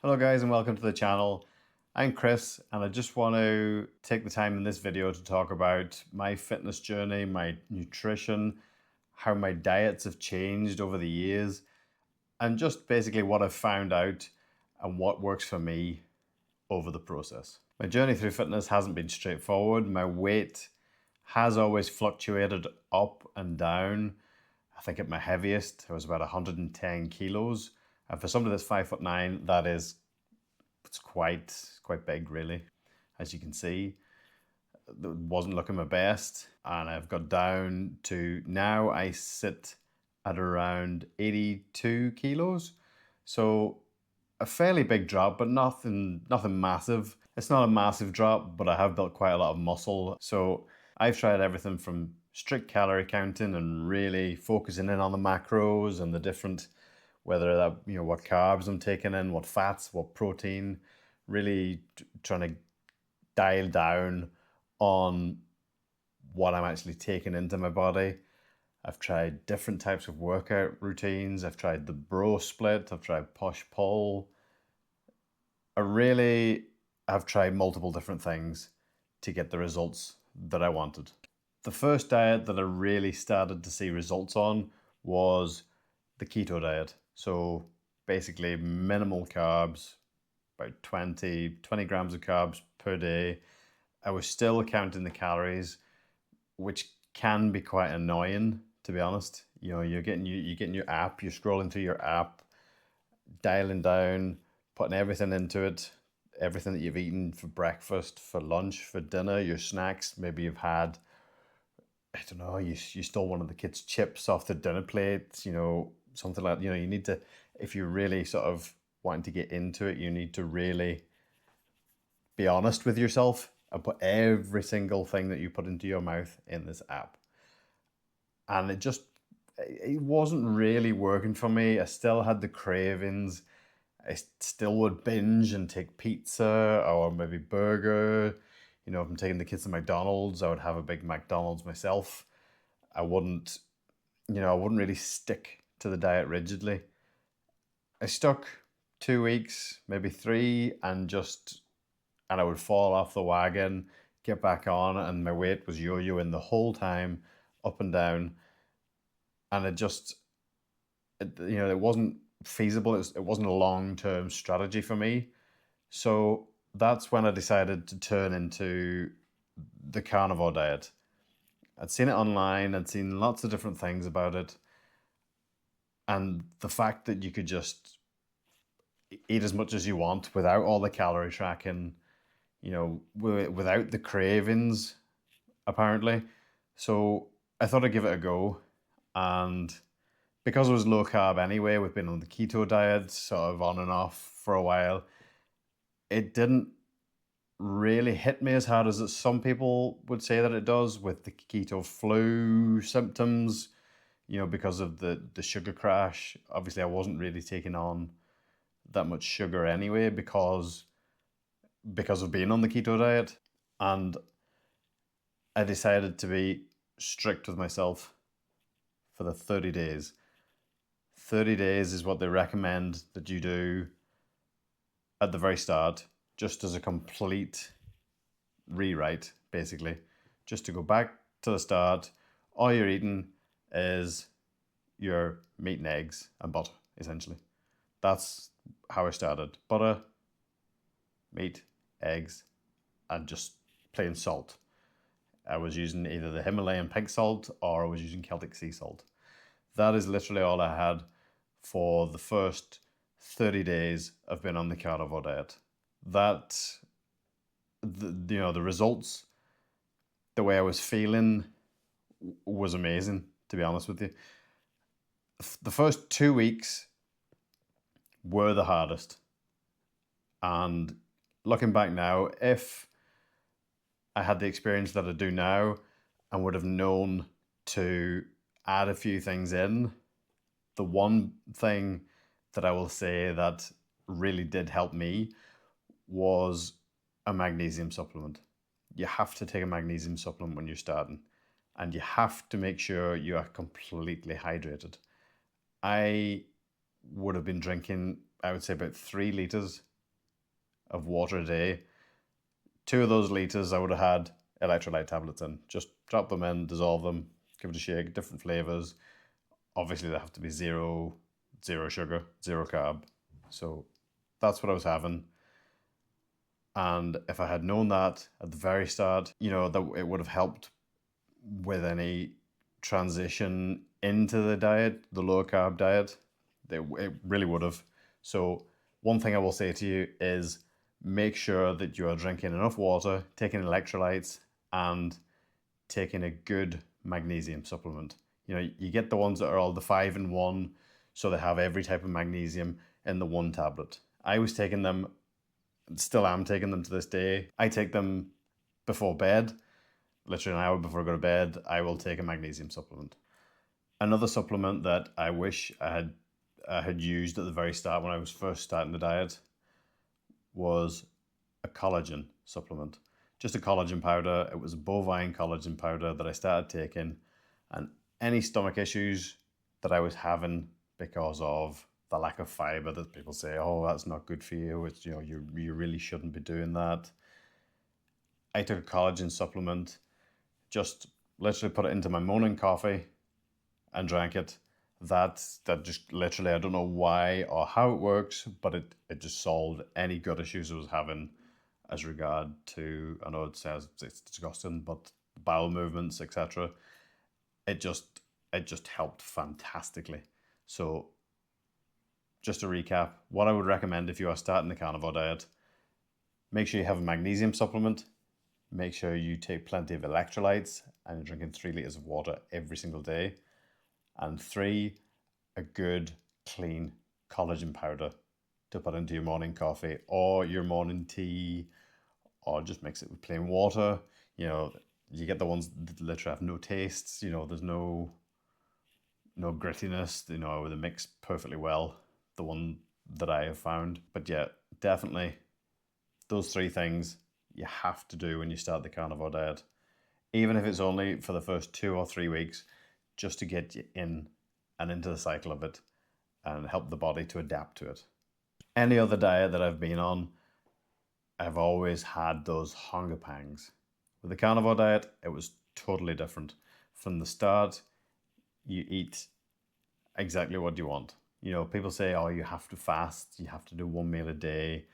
Hello guys and welcome to the channel. I'm Chris and I just want to take the time in this video to talk about my fitness journey, my nutrition, how my diets have changed over the years, and just basically what I've found out and what works for me over the process. My journey through fitness hasn't been straightforward. My weight has always fluctuated up and down. I think at my heaviest, I was about 110 kilos. And for somebody that's 5'9", it's quite big really. As you can see, it wasn't looking my best. And I've got down to now I sit at around 82 kilos. So a fairly big drop, but nothing massive. It's not a massive drop, but I have built quite a lot of muscle. So I've tried everything from strict calorie counting and really focusing in on the macros and the different, whether that, what carbs I'm taking in, what fats, what protein, really trying to dial down on what I'm actually taking into my body. I've tried different types of workout routines. I've tried the bro split. I've tried push pull. I've tried multiple different things to get the results that I wanted. The first diet that I really started to see results on was the keto diet. So basically minimal carbs, about 20 grams of carbs per day. I was still counting the calories, which can be quite annoying, to be honest. You're getting your app, you're scrolling through your app, dialing down, putting everything into it, everything that you've eaten for breakfast, for lunch, for dinner, your snacks. Maybe you've had, I don't know, you stole one of the kids' chips off the dinner plate, something like, you need to, if you're really sort of wanting to get into it, you need to really be honest with yourself and put every single thing that you put into your mouth in this app. And it wasn't really working for me. I still had the cravings. I still would binge and take pizza or maybe burger. If I'm taking the kids to McDonald's, I would have a big McDonald's myself. I wouldn't really stick to the diet rigidly. I stuck 2 weeks, maybe 3, and I would fall off the wagon, get back on, and my weight was yo-yoing the whole time, up and down. And it wasn't feasible. It wasn't a long-term strategy for me. So that's when I decided to turn into the carnivore diet. I'd seen it online. I'd seen lots of different things about it. And the fact that you could just eat as much as you want without all the calorie tracking, without the cravings, apparently. So I thought I'd give it a go. And because it was low carb anyway, we've been on the keto diet sort of on and off for a while, it didn't really hit me as hard as some people would say that it does with the keto flu symptoms, because of the sugar crash. Obviously, I wasn't really taking on that much sugar anyway because of being on the keto diet. And I decided to be strict with myself for the 30 days. 30 days is what they recommend that you do at the very start, just as a complete rewrite, basically. Just to go back to the start, all you're eating is your meat and eggs and butter, essentially. That's how I started. Butter, meat, eggs, and just plain salt. I was using either the Himalayan pink salt or I was using Celtic sea salt. That is literally all I had for the first 30 days of being on the carnivore diet. The results, the way I was feeling was amazing, to be honest with you. The first 2 weeks were the hardest. And looking back now, if I had the experience that I do now and would have known to add a few things in, the one thing that I will say that really did help me was a magnesium supplement. You have to take a magnesium supplement when you're starting, and you have to make sure you are completely hydrated. I would have been drinking, I would say, about 3 liters of water a day, 2 of those liters I would have had electrolyte tablets in. Just drop them in, dissolve them, give it a shake, different flavors. Obviously they have to be zero sugar, zero carb. So that's what I was having. And if I had known that at the very start, that it would have helped with any transition into the diet, the low carb diet. It really would have. So one thing I will say to you is make sure that you are drinking enough water, taking electrolytes, and taking a good magnesium supplement. You get the ones that are all the 5-in-1, so they have every type of magnesium in the one tablet. I was taking them, still am taking them to this day. I take them before bed. Literally an hour before I go to bed, I will take a magnesium supplement. Another supplement that I wish I had used at the very start when I was first starting the diet was a collagen supplement. Just a collagen powder. It was a bovine collagen powder that I started taking, and any stomach issues that I was having because of the lack of fiber that people say, oh, that's not good for you. It's, you really shouldn't be doing that. I took a collagen supplement, just literally put it into my morning coffee and drank it. That just literally, I don't know why or how it works, but it just solved any gut issues I was having as regard to, I know it says it's disgusting, but bowel movements, etc. It just helped fantastically. So just to recap, what I would recommend if you are starting the carnivore diet, make sure you have a magnesium supplement, make sure you take plenty of electrolytes, and you're drinking 3 liters of water every single day. And 3, a good clean collagen powder to put into your morning coffee or your morning tea, or just mix it with plain water. You get the ones that literally have no tastes. There's no grittiness. They mix perfectly well, the one that I have found. But yeah, definitely those 3 things you have to do when you start the carnivore diet, even if it's only for the first 2 or 3 weeks, just to get you in and into the cycle of it and help the body to adapt to it. Any other diet that I've been on, I've always had those hunger pangs. With the carnivore diet, it was totally different. From the start, you eat exactly what you want. People say, oh, you have to fast, you have to do 1 meal a day.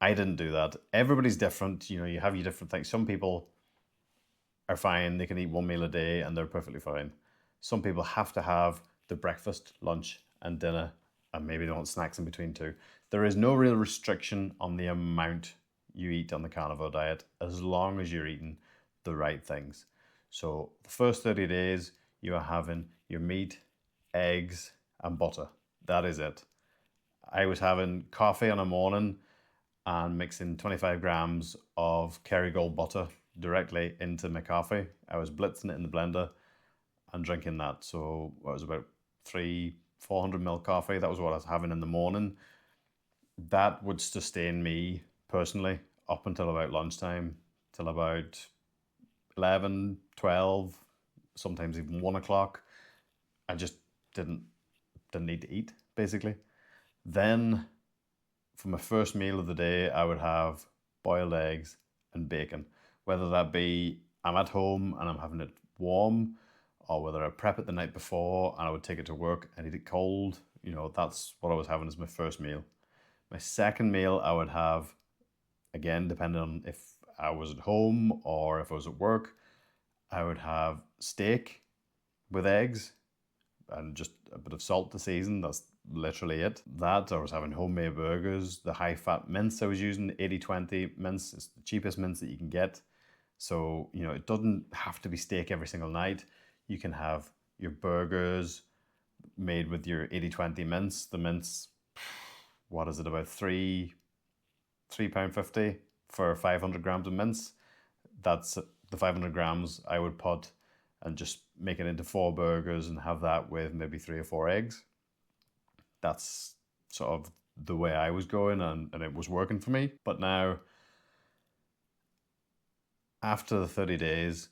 I didn't do that. Everybody's different. You have your different things. Some people are fine, they can eat 1 meal a day and they're perfectly fine. Some people have to have the breakfast, lunch, and dinner, and maybe they want snacks in between too. There is no real restriction on the amount you eat on the carnivore diet, as long as you're eating the right things. So the first 30 days, you are having your meat, eggs, and butter. That is it. I was having coffee in the morning and mixing 25 grams of Kerrygold butter directly into my coffee. I was blitzing it in the blender and drinking that. So it was about 400 ml coffee. That was what I was having in the morning. That would sustain me personally up until about lunchtime, till about 11, 12, sometimes even 1 o'clock. I just didn't need to eat, basically. Then for my first meal of the day, I would have boiled eggs and bacon. Whether that be I'm at home and I'm having it warm, or whether I prep it the night before and I would take it to work and eat it cold, that's what I was having as my first meal. My second meal I would have, again, depending on if I was at home or if I was at work, I would have steak with eggs and just a bit of salt to season. That's literally it. That, I was having homemade burgers. The high-fat mince I was using, 80/20 mince. It's the cheapest mince that you can get. So, it doesn't have to be steak every single night. You can have your burgers made with your 80/20 mince. The mince, what is it, about £3.50 for 500 grams of mince. That's the 500 grams I would put and just make it into 4 burgers and have that with maybe 3 or 4 eggs. That's sort of the way I was going, and it was working for me. But now, after the 30 days,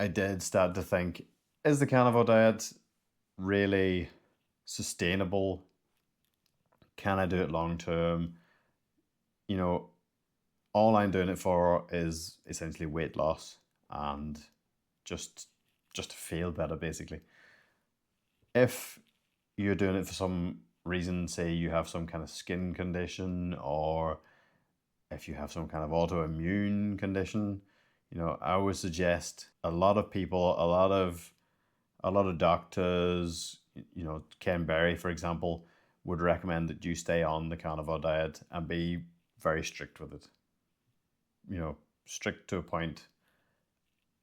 I did start to think, is the carnivore diet really sustainable Can I do it long term? You know, all I'm doing it for is essentially weight loss and just to feel better, basically. If you're doing it for some reason, say you have some kind of skin condition, or if you have some kind of autoimmune condition, I would suggest a lot of people, a lot of doctors, Ken Berry, for example, would recommend that you stay on the carnivore diet and be very strict with it. Strict to a point.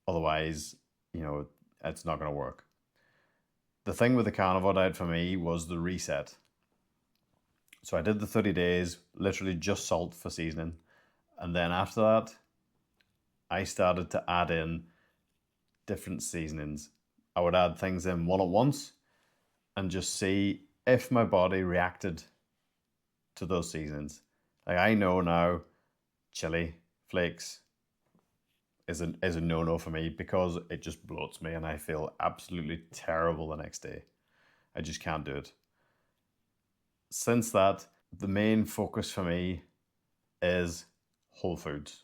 Otherwise, it's not going to work. The thing with the carnivore diet for me was the reset. So I did the 30 days, literally just salt for seasoning. And then after that, I started to add in different seasonings. I would add things in one at once and just see if my body reacted to those seasonings. Like, I know now chili flakes is a no-no for me because it just bloats me and I feel absolutely terrible the next day. I just can't do it. Since that, the main focus for me is whole foods.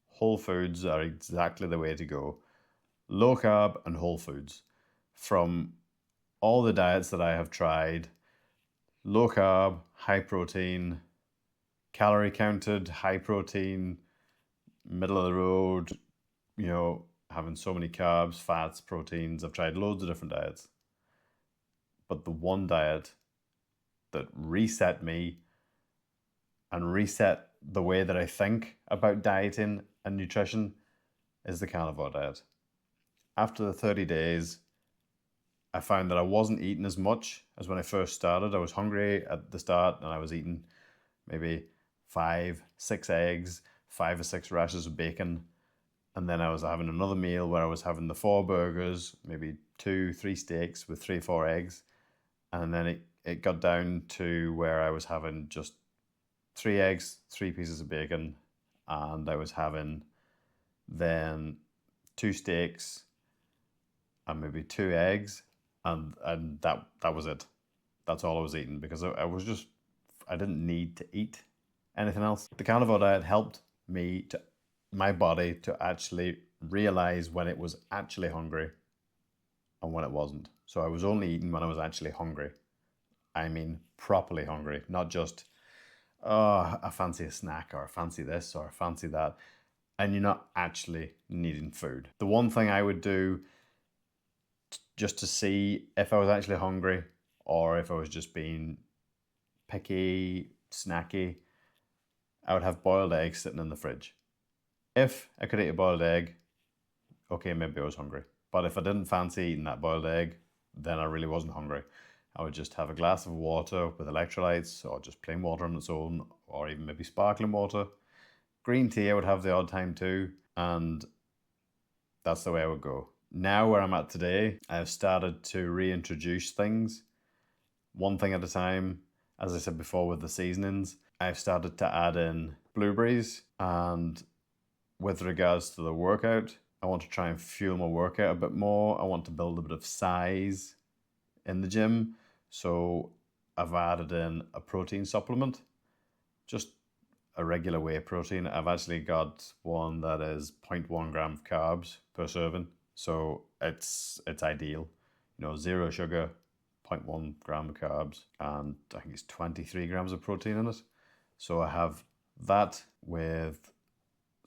Whole foods are exactly the way to go. Low carb and whole foods. From all the diets that I have tried, low carb, high protein, calorie counted, high protein, middle of the road, having so many carbs, fats, proteins. I've tried loads of different diets. But the one diet that reset me and reset the way that I think about dieting and nutrition is the carnivore diet. After the 30 days, I found that I wasn't eating as much as when I first started. I was hungry at the start and I was eating maybe 5, 6 eggs, 5 or 6 rashers of bacon. And then I was having another meal where I was having the 4 burgers, maybe 2, 3 steaks with 3, 4 eggs. And then it got down to where I was having just 3 eggs, 3 pieces of bacon. And I was having then 2 steaks and maybe 2 eggs. And that was it. That's all I was eating because I didn't need to eat anything else. The carnivore diet helped my body to actually realize when it was actually hungry and when it wasn't. So I was only eating when I was actually hungry. I mean, properly hungry, not just, oh, I fancy a snack or I fancy this or I fancy that. And you're not actually needing food. The one thing I would do just to see if I was actually hungry or if I was just being picky, snacky, I would have boiled eggs sitting in the fridge. If I could eat a boiled egg, okay, maybe I was hungry. But if I didn't fancy eating that boiled egg, then I really wasn't hungry. I would just have a glass of water with electrolytes or just plain water on its own, or even maybe sparkling water. Green tea I would have the odd time too, and that's the way I would go. Now where I'm at today, I've started to reintroduce things one thing at a time. As I said before with the seasonings, I've started to add in blueberries, and with regards to the workout, I want to try and fuel my workout a bit more. I want to build a bit of size in the gym. So I've added in a protein supplement, just a regular whey protein. I've actually got one that is 0.1 gram of carbs per serving. So it's ideal, 0 sugar, 0.1 gram of carbs, and I think it's 23 grams of protein in it. So I have that with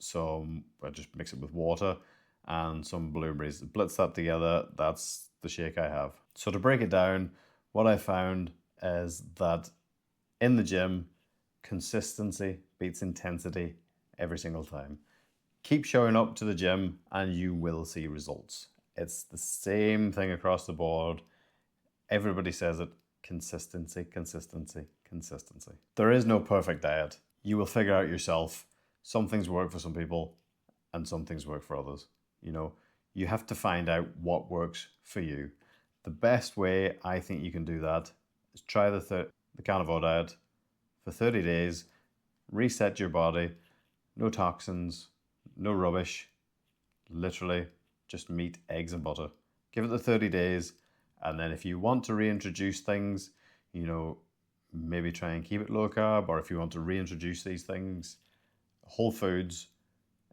I just mix it with water and some blueberries. Blitz that together, that's the shake I have. So to break it down, what I found is that in the gym, consistency beats intensity every single time. Keep showing up to the gym and you will see results. It's the same thing across the board. Everybody says it. Consistency, consistency, consistency. There is no perfect diet. You will figure out yourself. Some things work for some people and some things work for others. You have to find out what works for you. The best way I think you can do that is try the carnivore diet for 30 days, reset your body, no toxins, no rubbish, literally just meat, eggs and butter. Give it the 30 days, and then if you want to reintroduce things, maybe try and keep it low carb, or if you want to reintroduce these things, whole foods,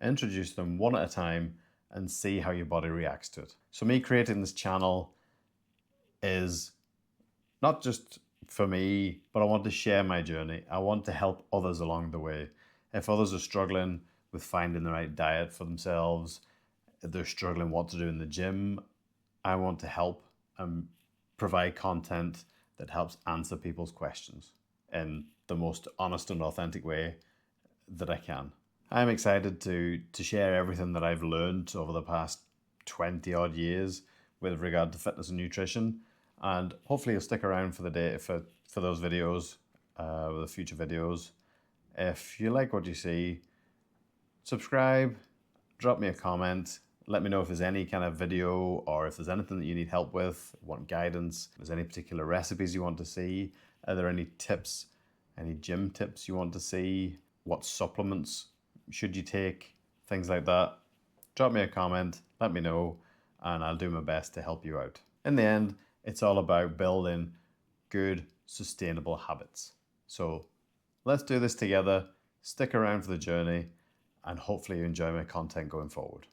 introduce them one at a time and see how your body reacts to it. So me creating this channel is not just for me, but I want to share my journey. I want to help others along the way. If others are struggling with finding the right diet for themselves, if they're struggling what to do in the gym, I want to help and provide content that helps answer people's questions in the most honest and authentic way that I can. I'm excited to share everything that I've learned over the past 20 odd years with regard to fitness and nutrition, and hopefully you'll stick around for those videos, the future videos. If you like what you see, subscribe, drop me a comment, let me know if there's any kind of video or if there's anything that you need help with, want guidance, if there's any particular recipes you want to see, are there any tips, any gym tips you want to see, what supplements should you take, things like that. Drop me a comment, let me know, and I'll do my best to help you out. In the end, it's all about building good, sustainable habits. So let's do this together, stick around for the journey, and hopefully you enjoy my content going forward.